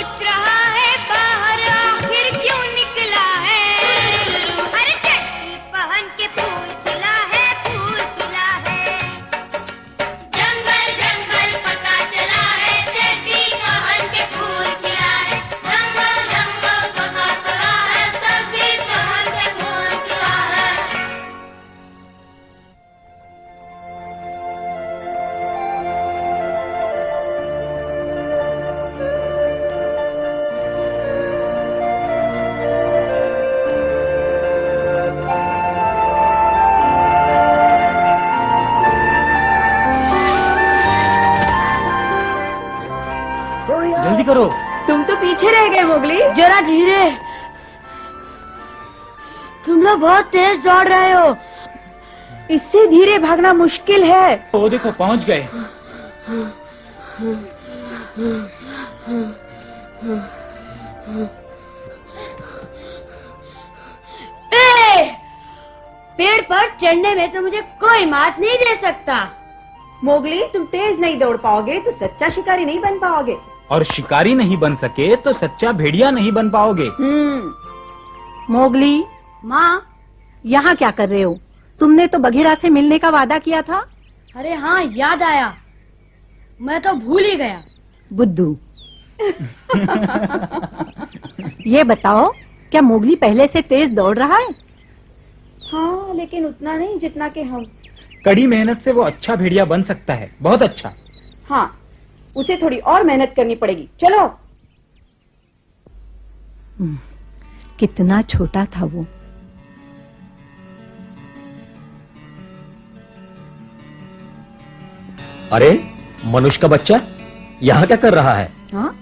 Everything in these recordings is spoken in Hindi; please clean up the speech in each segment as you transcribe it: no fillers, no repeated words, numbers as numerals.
सोच रहा है बाहर आखिर क्यों निकला है। अरे चड्डी पहन के फूल खिला है, फूल खिला है। जंगल जंगल पता चला है, चड्डी पहन के फूल खिला है। जंगल जंगल पता चला है, चड्डी पहन के फूल खिला है। जल्दी करो। तुम तो पीछे रह गए मोगली। जरा धीरे, तुम लोग बहुत तेज दौड़ रहे हो। इससे धीरे भागना मुश्किल है। वो देखो पहुंच गए। पेड़ पर चढ़ने में तो मुझे कोई मात नहीं दे सकता। मोगली तुम तेज नहीं दौड़ पाओगे तो सच्चा शिकारी नहीं बन पाओगे। और शिकारी नहीं बन सके तो सच्चा भेड़िया नहीं बन पाओगे। मोगली, माँ, यहाँ क्या कर रहे हो? तुमने तो बघीरा से मिलने का वादा किया था। अरे हाँ, याद आया, मैं तो भूल ही गया। बुद्धू। ये बताओ, क्या मोगली पहले से तेज दौड़ रहा है? हाँ, लेकिन उतना नहीं जितना कि हम। कड़ी मेहनत से वो अच्छा भेड़िया बन सकता है, बहुत अच्छा। हाँ, उसे थोड़ी और मेहनत करनी पड़ेगी। चलो। कितना छोटा था वो। अरे, मनुष्य का बच्चा यहाँ क्या कर रहा है? हाँ,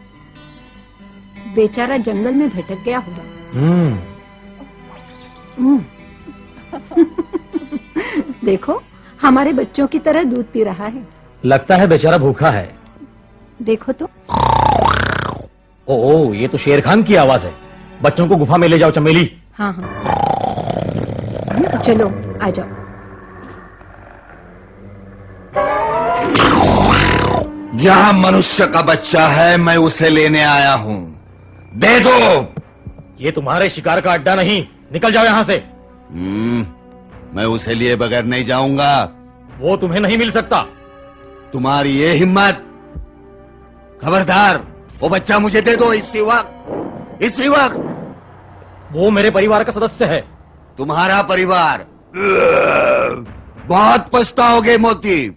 बेचारा जंगल में भटक गया होगा। देखो, हमारे बच्चों की तरह दूध पी रहा है। लगता है बेचारा भूखा है। देखो तो। ओ, ये तो शेर खान की आवाज है। बच्चों को गुफा में ले जाओ चमेली। हाँ हाँ, चलो आ जाओ। यहाँ मनुष्य का बच्चा है, मैं उसे लेने आया हूँ। दे दो। ये तुम्हारे शिकार का अड्डा नहीं, निकल जाओ यहाँ से। मैं उसे लिए बगैर नहीं जाऊंगा। वो तुम्हें नहीं मिल सकता। तुम्हारी ये हिम्मत। खबरदार, वो बच्चा मुझे दे दो इसी वक्त, इसी वक्त। वो मेरे परिवार का सदस्य है। तुम्हारा परिवार? बहुत पछताओगे मोती।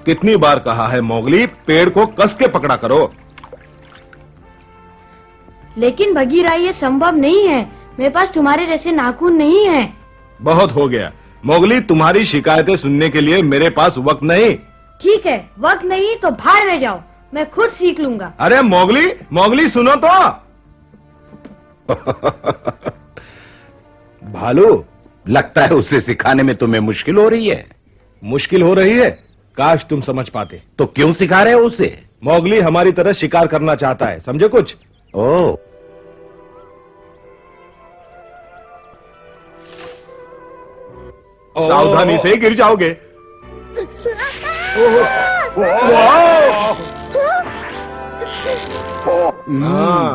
कितनी बार कहा है मोगली, पेड़ को कस के पकड़ा करो। लेकिन बघीरा, ये संभव नहीं है। मेरे पास तुम्हारे जैसे नाखून नहीं है। बहुत हो गया मोगली, तुम्हारी शिकायतें सुनने के लिए मेरे पास वक्त नहीं। ठीक है, वक्त नहीं तो भाड़ में जाओ, मैं खुद सीख लूंगा। अरे मोगली, मोगली सुनो तो। भालू, लगता है उसे सिखाने में तुम्हें मुश्किल हो रही है। मुश्किल हो रही है? काश तुम समझ पाते। तो क्यों सिखा रहे हो उसे? मोगली हमारी तरह शिकार करना चाहता है, समझे कुछ? ओ, सावधानी से गिर जाओगे।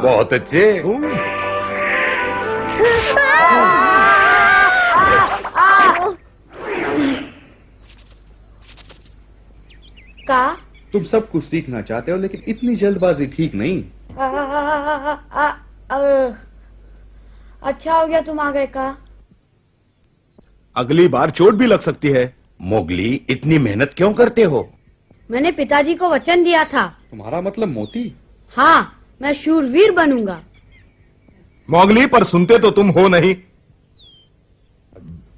बहुत अच्छे। का तुम सब कुछ सीखना चाहते हो, लेकिन इतनी जल्दबाजी ठीक नहीं। अच्छा हो गया तुम आ गए का। अगली बार चोट भी लग सकती है। मोगली, इतनी मेहनत क्यों करते हो? मैंने पिताजी को वचन दिया था। तुम्हारा मतलब मोती? हाँ, मैं शूरवीर बनूंगा। मोगली, पर सुनते तो तुम हो नहीं।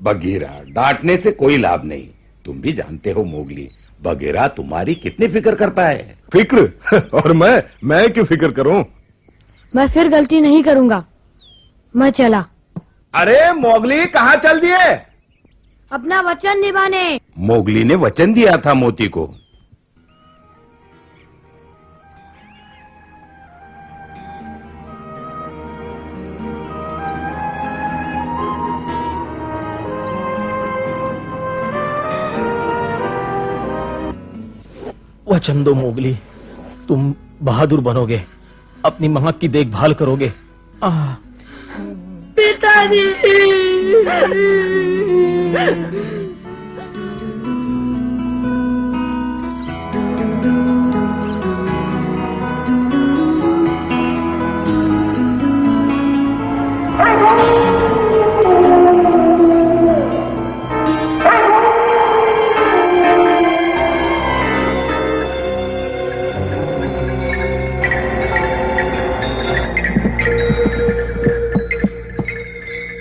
बघीरा, डांटने से कोई लाभ नहीं। तुम भी जानते हो मोगली, बगैरा तुम्हारी कितनी फिक्र करता है। फिक्र? और मैं क्यों फिक्र करूं? मैं फिर गलती नहीं करूंगा। मैं चला। अरे मोगली, कहाँ चल दिए? अपना वचन निभाने। मोगली ने वचन दिया था मोती को। वचन दो मोगली, तुम बहादुर बनोगे, अपनी मां की देखभाल करोगे। पिताजी।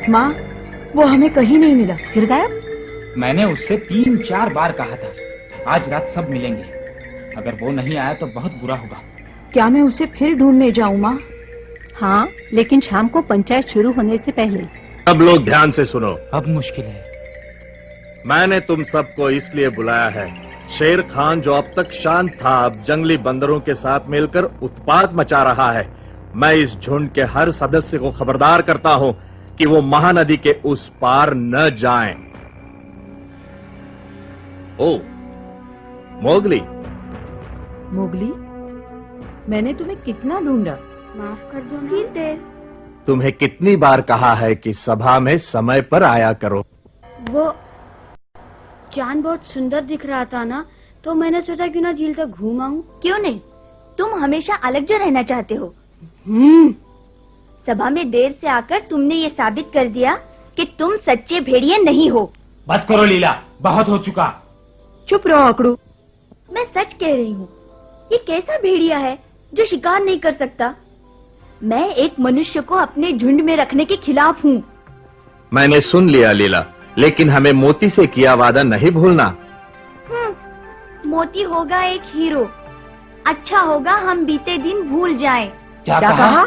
माँ, वो हमें कहीं नहीं मिला, फिर गायब। मैंने उससे 3-4 बार कहा था आज रात सब मिलेंगे। अगर वो नहीं आया तो बहुत बुरा होगा। क्या मैं उसे फिर ढूंढने जाऊँ माँ? हाँ, लेकिन शाम को पंचायत शुरू होने से पहले। सब लोग ध्यान से सुनो। अब मुश्किल है। मैंने तुम सबको इसलिए बुलाया है, शेर खान जो अब तक शांत था अब जंगली बंदरों के साथ मिलकर उत्पात मचा रहा है। मैं इस झुंड के हर सदस्य को खबरदार करता हूँ कि वो महानदी के उस पार न जाएं। ओ मोगली। मोगली, मैंने तुम्हें कितना ढूंढा। माफ कर दो फिर दे। तुम्हें कितनी बार कहा है कि सभा में समय पर आया करो। वो चांद बहुत सुंदर दिख रहा था ना, तो मैंने सोचा क्यों ना झील तक घूम आऊं। क्यों नहीं, तुम हमेशा अलग जो रहना चाहते हो। सभा में देर से आकर तुमने ये साबित कर दिया कि तुम सच्चे भेड़िए नहीं हो। बस करो लीला, बहुत हो चुका। चुप रहो अकड़ू। मैं सच कह रही हूँ, ये कैसा भेड़िया है जो शिकार नहीं कर सकता। मैं एक मनुष्य को अपने झुंड में रखने के खिलाफ हूँ। मैंने सुन लिया लीला, लेकिन हमें मोती से किया वादा नहीं भूलना। मोती होगा एक हीरो। अच्छा होगा हम बीते दिन भूल जाएं। क्या कहा?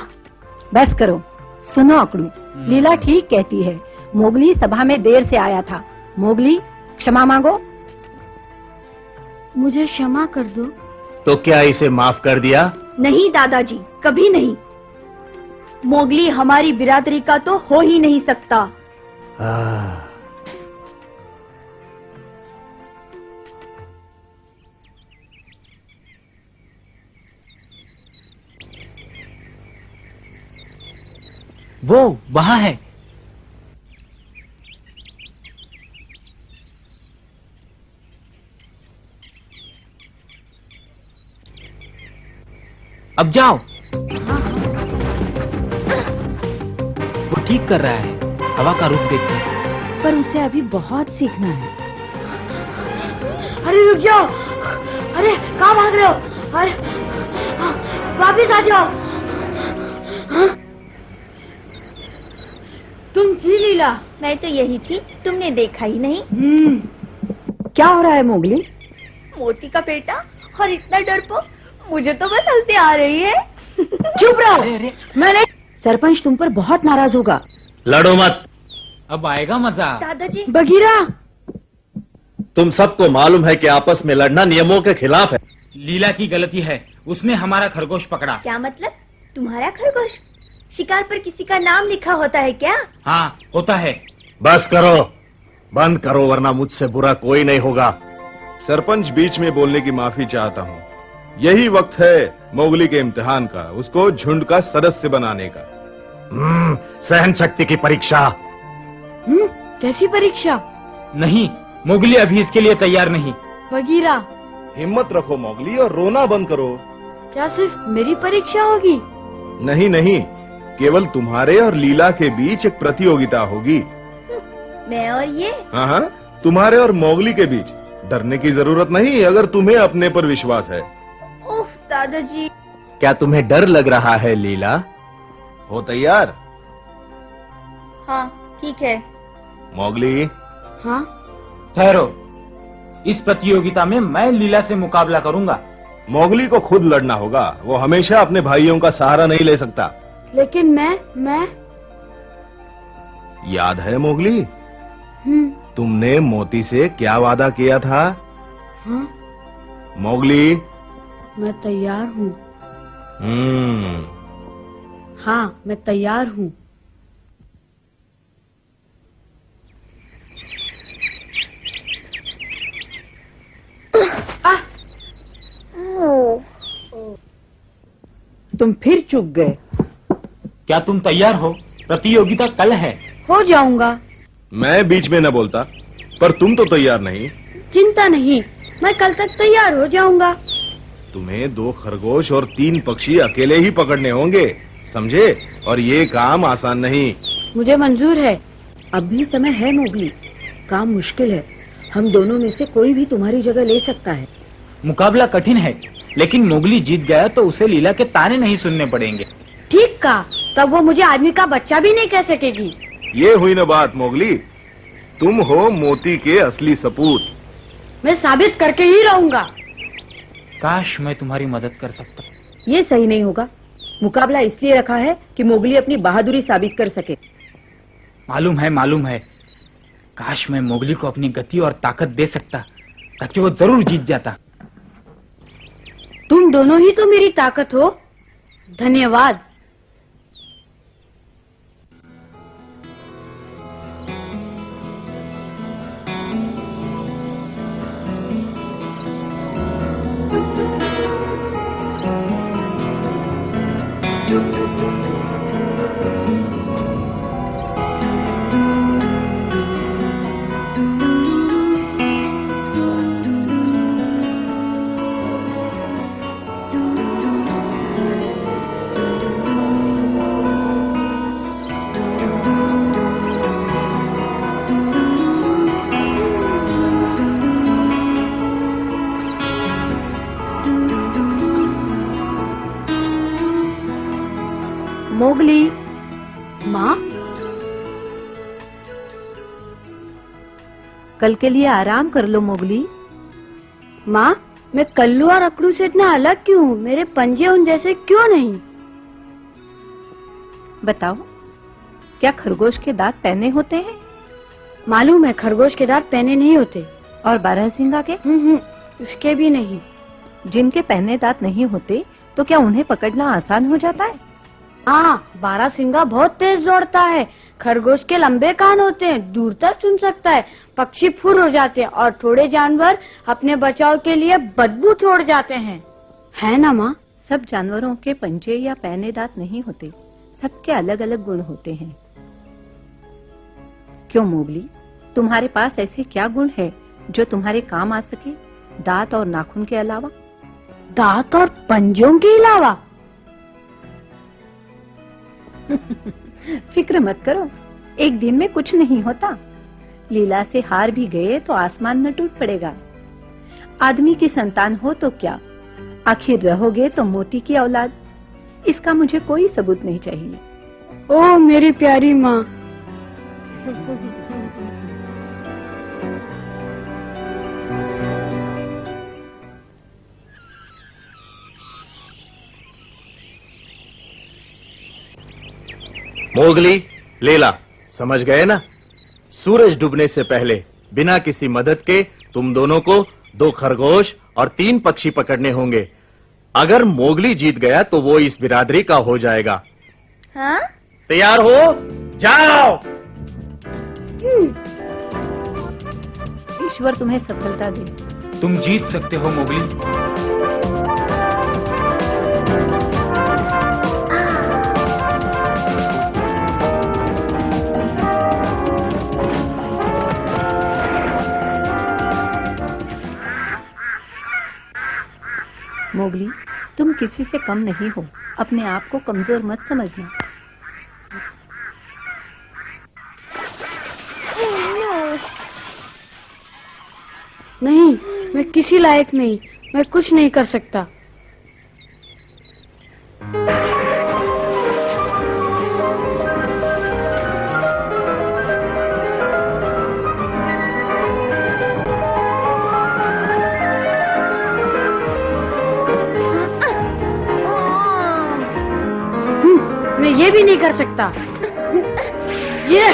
बस करो। सुनो अकड़ू, लीला ठीक कहती है। मोगली सभा में देर से आया था। मोगली, क्षमा मांगो। मुझे क्षमा कर दो। तो क्या इसे माफ कर दिया? नहीं दादाजी, कभी नहीं। मोगली हमारी बिरादरी का तो हो ही नहीं सकता। वो वहाँ है। अब जाओ। वो ठीक कर रहा है, हवा का रुख देखते। पर उसे अभी बहुत सीखना है। अरे रुक जाओ। अरे कहाँ भाग रहे हो? अरे वापिस आ जाओ। तुम थी लीला? मैं तो यही थी, तुमने देखा ही नहीं। क्या हो रहा है मोगली? मोती का बेटा और इतना डरपोक, मुझे तो बस हंसी आ रही है। चुप रहो। मैंने सरपंच तुम पर बहुत नाराज होगा। लड़ो मत। अब आएगा मजा। दादाजी। बगीरा, तुम सबको मालूम है कि आपस में लड़ना नियमों के खिलाफ है। लीला की गलती है, उसने हमारा खरगोश पकड़ा। क्या मतलब? तुम्हारा खरगोश? शिकार पर किसी का नाम लिखा होता है क्या? हाँ, होता है। बस करो, बंद करो, वरना मुझसे बुरा कोई नहीं होगा। सरपंच, बीच में बोलने की माफी चाहता हूँ। यही वक्त है मोगली के इम्तिहान का, उसको झुंड का सदस्य बनाने का। सहन शक्ति की परीक्षा। कैसी परीक्षा? नहीं, मोगली अभी इसके लिए तैयार नहीं। बगीरा, हिम्मत रखो मोगली और रोना बंद करो। क्या सिर्फ मेरी परीक्षा होगी? नहीं नहीं, केवल तुम्हारे और लीला के बीच एक प्रतियोगिता होगी। मैं और ये? हाँ, तुम्हारे और मोगली के बीच। डरने की जरूरत नहीं अगर तुम्हें अपने पर विश्वास है। उफ दादाजी। क्या तुम्हें डर लग रहा है लीला? हो तैयार? हाँ ठीक है। मोगली, हाँ। ठहरो, इस प्रतियोगिता में मैं लीला से मुकाबला करूंगा। मोगली को खुद लड़ना होगा, वो हमेशा अपने भाइयों का सहारा नहीं ले सकता। लेकिन मैं याद है मोगली, तुमने मोती से क्या वादा किया था? हाँ? मोगली। मैं तैयार हूँ। हाँ, मैं तैयार हूँ। तुम फिर चूक गए। क्या तुम तैयार हो? प्रतियोगिता कल है। हो जाऊंगा। मैं बीच में न बोलता, पर तुम तो तैयार नहीं। चिंता नहीं, मैं कल तक तैयार हो जाऊंगा। तुम्हें 2 खरगोश और 3 पक्षी अकेले ही पकड़ने होंगे, समझे? और ये काम आसान नहीं। मुझे मंजूर है। अभी समय है मोगली, काम मुश्किल है। हम दोनों में से कोई भी तुम्हारी जगह ले सकता है। मुकाबला कठिन है, लेकिन मोगली जीत गया तो उसे लीला के ताने नहीं सुनने पड़ेंगे। ठीक कहा, तब वो मुझे आदमी का बच्चा भी नहीं कह सकेगी। ये हुई न बात मोगली, तुम हो मोती के असली सपूत। मैं साबित करके ही रहूंगा। काश मैं तुम्हारी मदद कर सकता। ये सही नहीं होगा। मुकाबला इसलिए रखा है कि मोगली अपनी बहादुरी साबित कर सके। मालूम है। काश मैं मोगली को अपनी गति और ताकत दे सकता, ताकि वो जरूर जीत जाता। तुम दोनों ही तो मेरी ताकत हो। धन्यवाद। मोगली। माँ, कल के लिए आराम कर लो मोगली। माँ, मैं कल्लू और अकड़ू से इतना अलग क्यों हूँ? मेरे पंजे उन जैसे क्यों नहीं? बताओ, क्या खरगोश के दांत पहने होते हैं? मालूम है, खरगोश के दांत पहने नहीं होते। और बारहसिंगा के? उसके भी नहीं। जिनके पहने दांत नहीं होते तो क्या उन्हें पकड़ना आसान हो जाता है? हाँ, बारहसिंगा बहुत तेज दौड़ता है। खरगोश के लंबे कान होते हैं, दूर तक सुन सकता है। पक्षी फुर हो जाते हैं और थोड़े जानवर अपने बचाव के लिए बदबू छोड़ जाते हैं। है ना माँ? सब जानवरों के पंजे या पहने दांत नहीं होते, सबके अलग अलग गुण होते हैं। क्यों मोगली, तुम्हारे पास ऐसे क्या गुण है जो तुम्हारे काम आ सके, दांत और नाखून के अलावा? दांत और पंजों के अलावा? फिक्र मत करो, एक दिन में कुछ नहीं होता। लीला से हार भी गए तो आसमान न टूट पड़ेगा। आदमी की संतान हो तो क्या, आखिर रहोगे तो मोती की औलाद। इसका मुझे कोई सबूत नहीं चाहिए। ओ मेरी प्यारी माँ। मोगली, लीला, समझ गए ना? सूरज डूबने से पहले बिना किसी मदद के तुम दोनों को 2 खरगोश और 3 पक्षी पकड़ने होंगे। अगर मोगली जीत गया तो वो इस बिरादरी का हो जाएगा। हाँ? तैयार हो? जाओ। ईश्वर तुम्हें सफलता दे। तुम जीत सकते हो मोगली। मोगली, तुम किसी से कम नहीं हो, अपने आप को कमजोर मत समझना। नहीं, मैं किसी लायक नहीं, मैं कुछ नहीं कर सकता। ये भी नहीं कर सकता। ये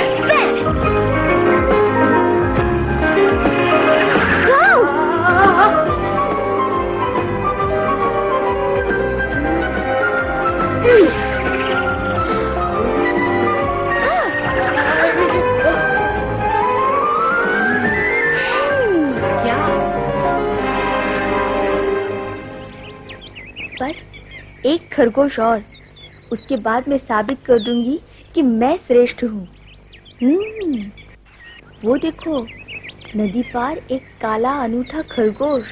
बस एक खरगोश और, उसके बाद मैं साबित कर दूंगी कि मैं श्रेष्ठ हूँ। वो देखो, नदी पार एक काला अनूठा खरगोश।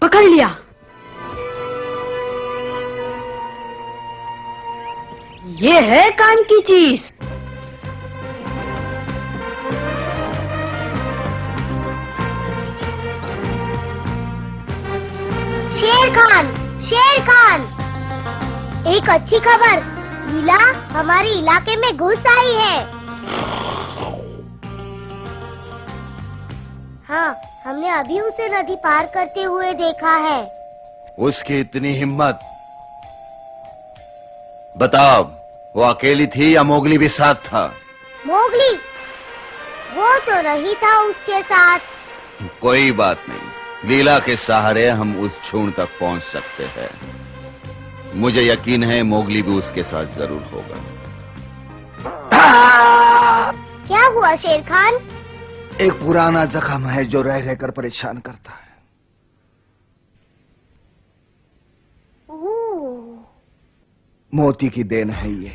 पकड़ लिया। ये है कान की चीज। शेर खान, शेर खान, एक अच्छी खबर, लीला हमारे इलाके में घुस आई है। हाँ, हमने अभी उसे नदी पार करते हुए देखा है। उसकी इतनी हिम्मत! बताओ, वो अकेली थी या मोगली भी साथ था? मोगली, वो तो नहीं था उसके साथ। कोई बात नहीं, लीला के सहारे हम उस झुंड तक पहुंच सकते हैं। मुझे यकीन है मोगली भी उसके साथ जरूर होगा। क्या हुआ शेर खान? एक पुराना जख्म है जो रह रहकर परेशान करता है। मोती की देन है ये।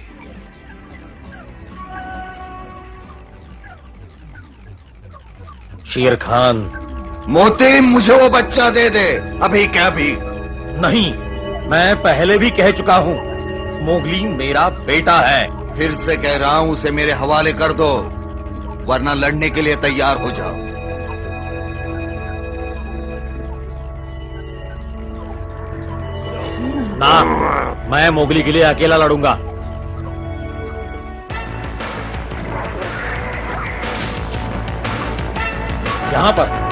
शेर खान, मोती, मुझे वो बच्चा दे दे, अभी क्या भी। नहीं, मैं पहले भी कह चुका हूँ, मोगली मेरा बेटा है। फिर से कह रहा हूँ, उसे मेरे हवाले कर दो, वरना लड़ने के लिए तैयार हो जाओ। ना, मैं मोगली के लिए अकेला लड़ूंगा। यहाँ पर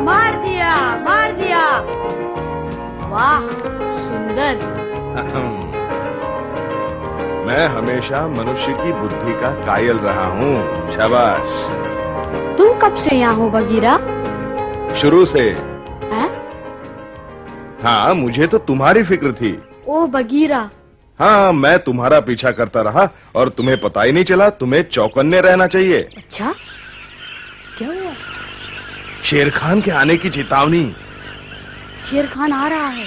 मार दिया। वाह, सुंदर। मैं हमेशा मनुष्य की बुद्धि का कायल रहा हूँ। शाबाश। तुम कब से यहाँ हो बगीरा? शुरू से। हैं? हाँ, मुझे तो तुम्हारी फिक्र थी। ओ बगीरा। हाँ, मैं तुम्हारा पीछा करता रहा और तुम्हें पता ही नहीं चला। तुम्हें चौकन्ने रहना चाहिए। अच्छा, क्या हुआ? शेर खान के आने की चेतावनी। शेर खान आ रहा है।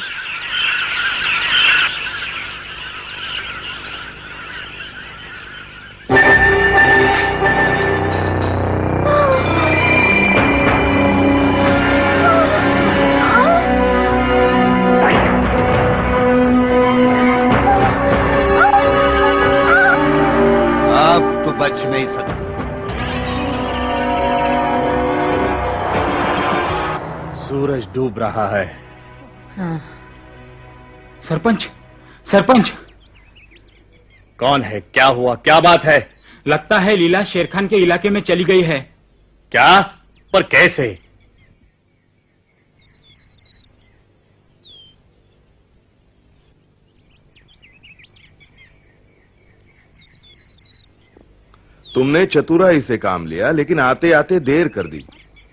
अब तो बच नहीं सकती। सूरज डूब रहा है। हाँ। सरपंच, सरपंच। कौन है? क्या हुआ? क्या बात है? लगता है लीला शेर खान के इलाके में चली गई है। क्या? पर कैसे? तुमने चतुराई से काम लिया, लेकिन आते आते देर कर दी।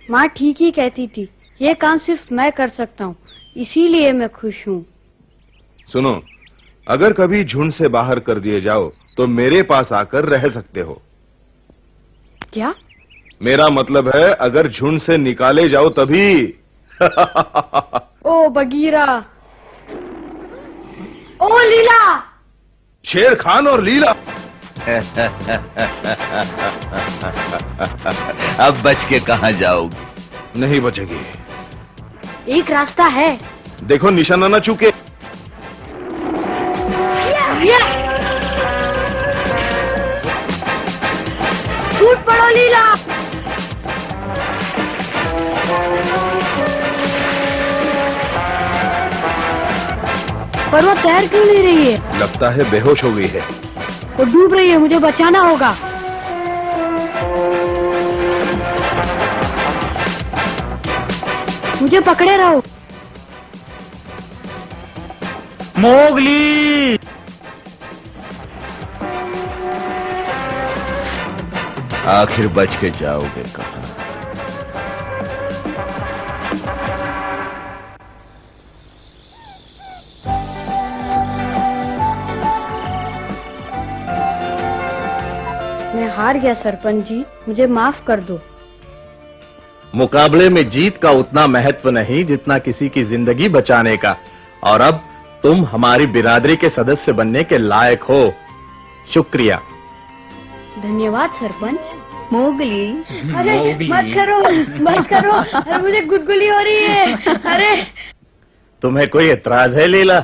माँ ठीक ही कहती थी, ये काम सिर्फ मैं कर सकता हूँ, इसीलिए मैं खुश हूँ। सुनो, अगर कभी झुंड से बाहर कर दिए जाओ तो मेरे पास आकर रह सकते हो। क्या? मेरा मतलब है, अगर झुंड से निकाले जाओ तभी। ओ बगीरा। ओ लीला! शेर खान और लीला। अब बच के कहाँ जाओगी? नहीं बचेगी। एक रास्ता है। देखो निशाना न चूके। टूट पड़ो लीला! पर वो तैर क्यों नहीं रही है? लगता है बेहोश हो गई है। वो डूब रही है, मुझे बचाना होगा। मुझे पकड़े रहो। मोगली! आखिर बच के जाओगे कहाँ? मैं हार गया सरपंच जी, मुझे माफ कर दो। मुकाबले में जीत का उतना महत्व नहीं जितना किसी की जिंदगी बचाने का। और अब तुम हमारी बिरादरी के सदस्य बनने के लायक हो। शुक्रिया। धन्यवाद सरपंच। मोगली, अरे मोगली। मत करो, मत करो। अरे मुझे गुदगुली हो रही है। अरे तुम्हें कोई एतराज है लीला?